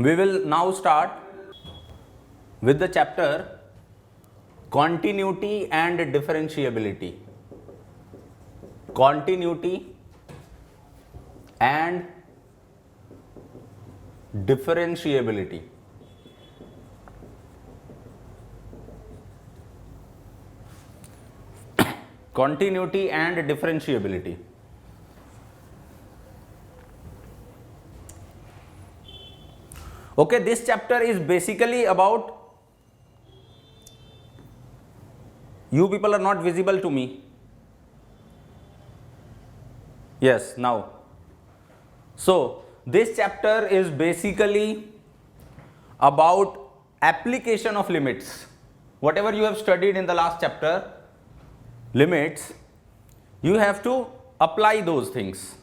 We will now start with the chapter continuity and differentiability. Continuity and differentiability. Continuity and differentiability. Okay, this chapter is basically about, you people are not visible to me. Yes, now. So, this chapter is basically about application of limits. Whatever you have studied in the last chapter, limits, you have to apply those things.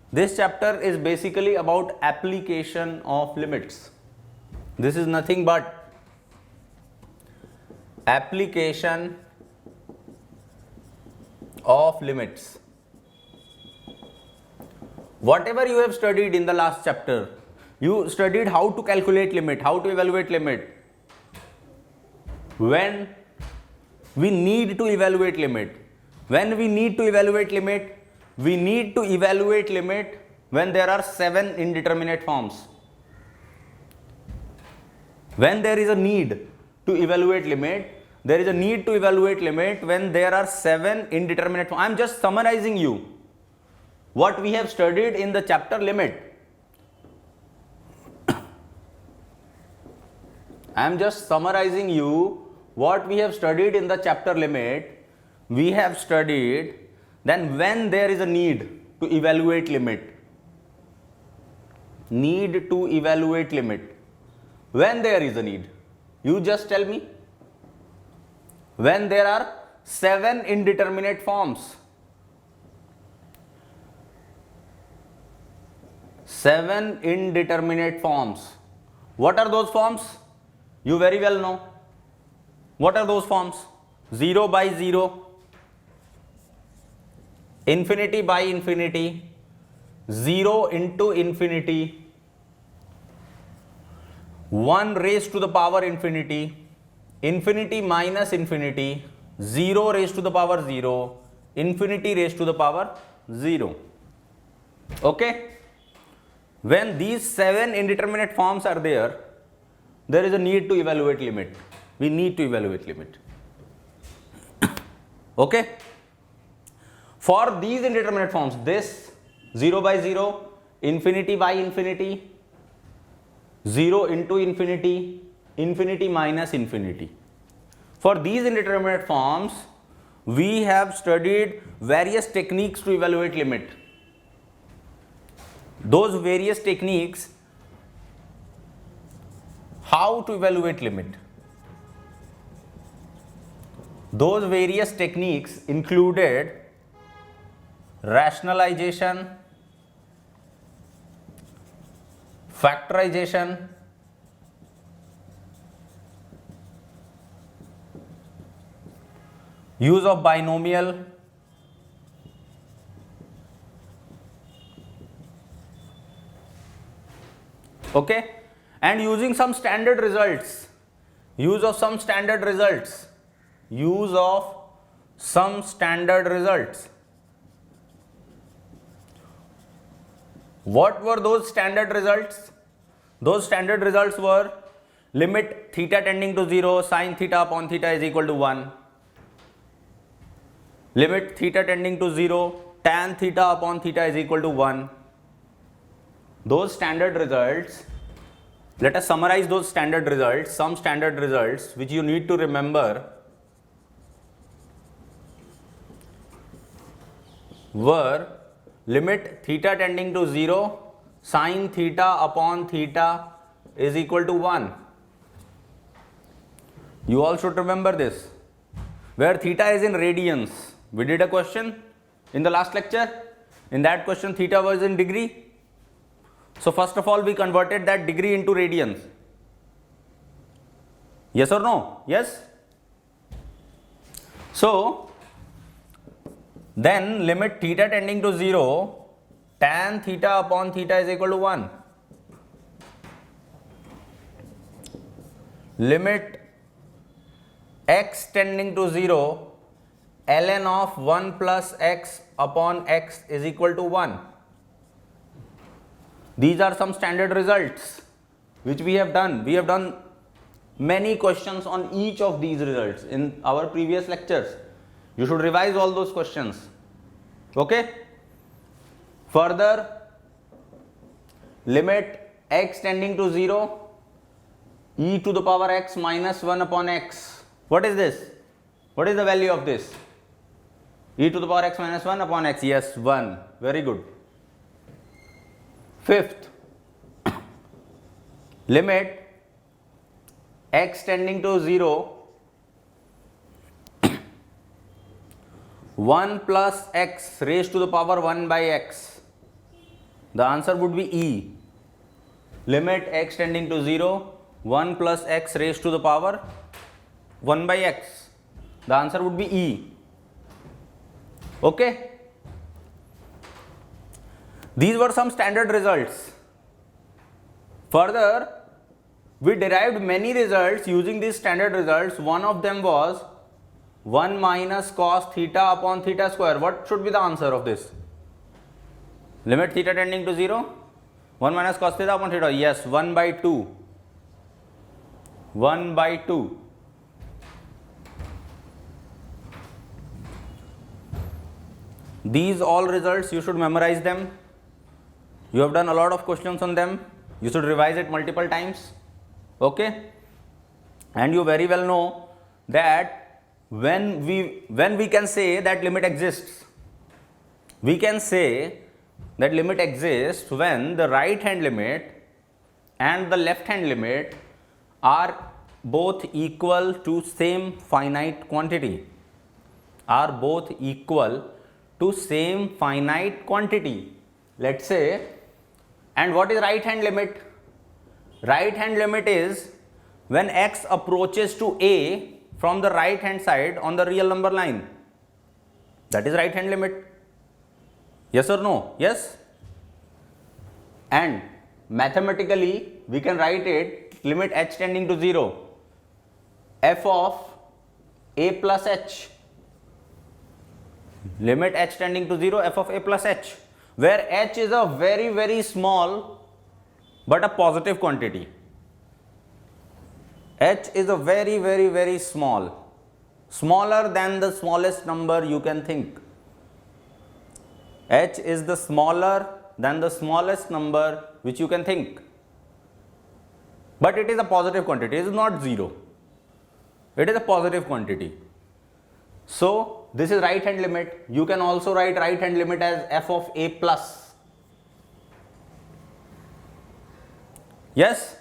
This chapter is basically about application of limits. This is nothing but application of limits. Whatever you have studied in the last chapter, you studied how to calculate limit, how to evaluate limit. When we need to evaluate limit, we need to evaluate limit when there are 7 indeterminate forms. When there is a need to evaluate limit, there is a need to evaluate limit when there are 7 indeterminate forms. I am just summarizing you what we have studied in the chapter limit. I am just summarizing you what we have studied in the chapter limit. We have studied then when there is a need to evaluate limit. Need to evaluate limit. When there is a need, you just tell me. When there are 7 indeterminate forms. 7 indeterminate forms. What are those forms? You very well know. What are those forms? 0 by 0, infinity by infinity, 0 into infinity, 1 raised to the power infinity, infinity minus infinity, 0 raised to the power 0, infinity raised to the power 0. Okay? When these 7 indeterminate forms are there is a need to evaluate limit. We need to evaluate limit. Okay? For these indeterminate forms, this 0 by 0, infinity by infinity, 0 into infinity, infinity minus infinity. For these indeterminate forms, we have studied various techniques to evaluate limit. Those various techniques, how to evaluate limit. Those various techniques included rationalization, factorization, use of binomial, okay, and using some standard results, use of some standard results. What were those standard results? Those standard results were limit theta tending to 0, sin theta upon theta is equal to 1. Limit theta tending to 0, tan theta upon theta is equal to 1. Those standard results, let us summarize those standard results. Some standard results which you need to remember were limit theta tending to 0, sin theta upon theta is equal to 1. You all should remember this. Where theta is in radians. We did a question in the last lecture. In that question, theta was in degree. So first of all, we converted that degree into radians. Yes or no? Yes? So then limit theta tending to 0, tan theta upon theta is equal to 1. limit x tending to 0, ln of 1 plus x upon x is equal to 1. These are some standard results which we have done. We have done many questions on each of these results in our previous lectures. You should revise all those questions. Okay? Further, limit x tending to 0, e to the power x minus 1 upon x. What is this? What is the value of this? E to the power x minus 1 upon x. Yes, 1. Very good. Fifth, limit x tending to 0, 1 plus x raised to the power 1 by x. The answer would be E. Limit x tending to 0, 1 plus x raised to the power 1 by x. The answer would be E. Okay? These were some standard results. Further, we derived many results using these standard results. One of them was 1 minus cos theta upon theta square. What should be the answer of this? Limit theta tending to 0, 1 minus cos theta upon theta. Yes, 1 by 2. 1 by 2. These all results, you should memorize them. You have done a lot of questions on them. You should revise it multiple times. Okay? And you very well know that when we can say that limit exists, we can say that limit exists when the right hand limit and the left hand limit are both equal to same finite quantity. Are both equal to same finite quantity. Let's say, and what is right hand limit? Right hand limit is when x approaches to a from the right hand side on the real number line. That is right hand limit. Yes or no? Yes? And mathematically we can write it limit h tending to 0, f of a plus h. Limit h tending to 0, f of a plus h, where h is a very, very small but a positive quantity. H is a very, very, very small, smaller than the smallest number you can think. H is the smaller than the smallest number which you can think. But it is a positive quantity, it is not 0. It is a positive quantity. So, this is right hand limit. You can also write right hand limit as f of a plus. Yes?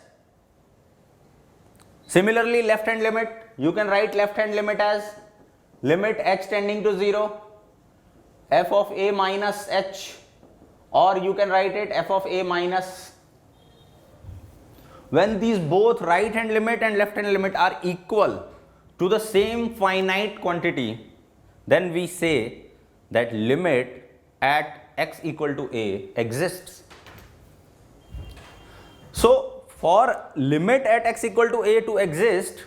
Similarly, left hand limit, you can write left hand limit as limit h tending to 0, f of a minus h, or you can write it f of a minus. When these both right hand limit and left hand limit are equal to the same finite quantity, then we say that limit at x equal to a exists. So, for limit at x equal to a to exist,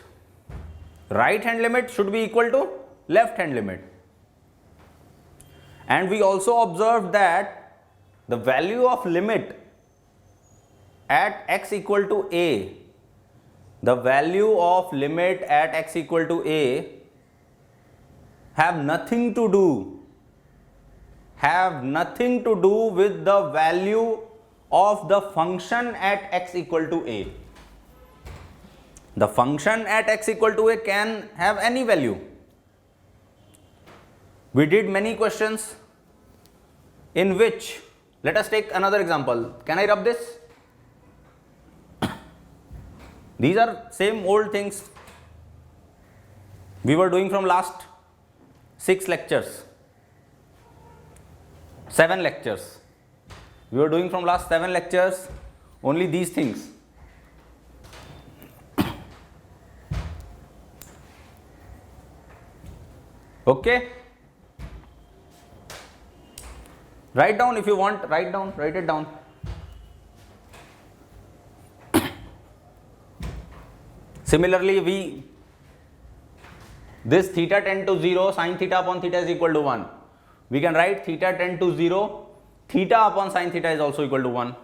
right hand limit should be equal to left hand limit. And we also observed that the value of limit at x equal to a, the value of limit at x equal to a have nothing to do with the value of the function at x equal to a. The function at x equal to a can have any value. We did many questions in which, let us take another example. Can I rub this? These are same old things we were doing from last 7 lectures. We were doing from last 7 lectures only these things. Okay? Write down if you want, write it down. Similarly, this theta tend to 0, sin theta upon theta is equal to 1. We can write theta tend to 0, theta upon sin theta is also equal to 1.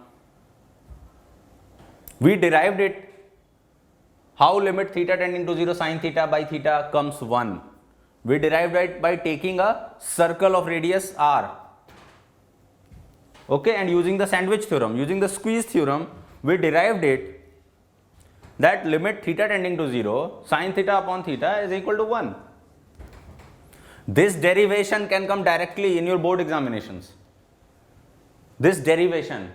We derived it. How limit theta tending to 0 sin theta by theta comes 1? We derived it by taking a circle of radius r. Okay, and using the sandwich theorem, using the squeeze theorem, we derived it that limit theta tending to 0 sin theta upon theta is equal to 1. This derivation can come directly in your board examinations. This derivation,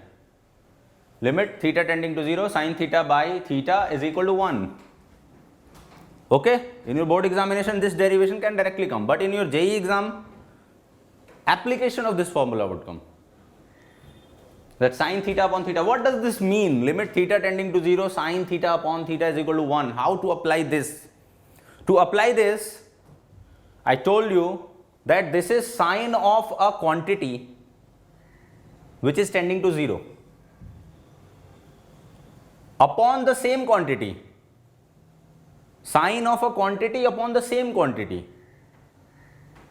limit theta tending to 0 sin theta by theta is equal to 1. Okay, in your board examination this derivation can directly come, but in your JEE exam application of this formula would come. That sin theta upon theta, what does this mean? Limit theta tending to 0 sin theta upon theta is equal to 1. How to apply this? To apply this, I told you that this is sine of a quantity which is tending to 0 upon the same quantity. Sine of a quantity upon the same quantity.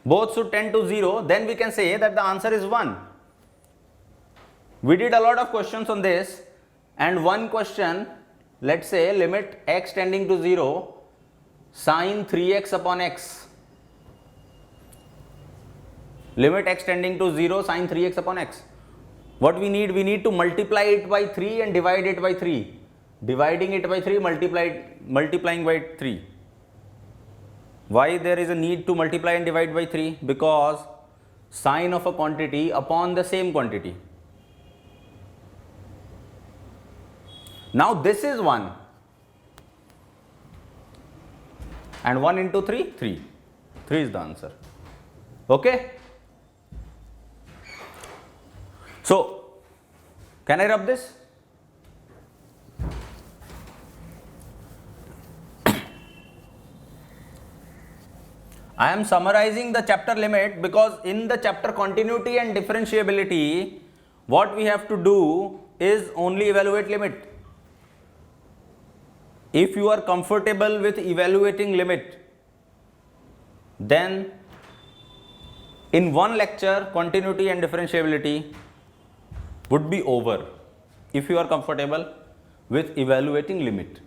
Both should tend to 0, then we can say that the answer is 1. We did a lot of questions on this, and one question, let's say limit x tending to 0 sin 3x upon x. Limit x tending to 0 sin 3x upon x. What we need to multiply it by 3 and divide it by 3. Dividing it by 3, multiplying by 3. Why there is a need to multiply and divide by 3? Because sine of a quantity upon the same quantity. Now this is 1 and 1 into 3, 3. 3 is the answer. Okay. So, can I rub this? I am summarizing the chapter limit because in the chapter continuity and differentiability, what we have to do is only evaluate limit. If you are comfortable with evaluating limit, then in one lecture continuity and differentiability would be over if you are comfortable with evaluating limit.